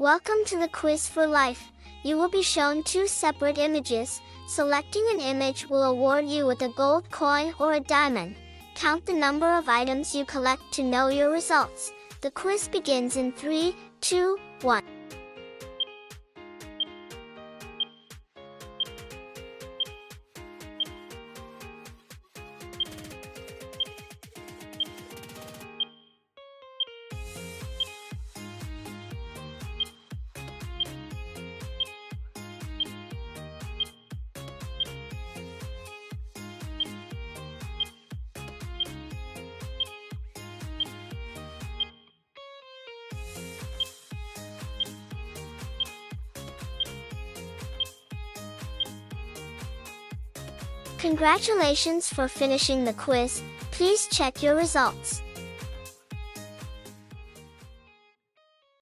Welcome to the Quiz for Life. You will be shown two separate images. Selecting an image will award you with a gold coin or a diamond. Count the number of items you collect to know your results. The quiz begins in 3, 2, 1. Congratulations for finishing the quiz. Please check your results.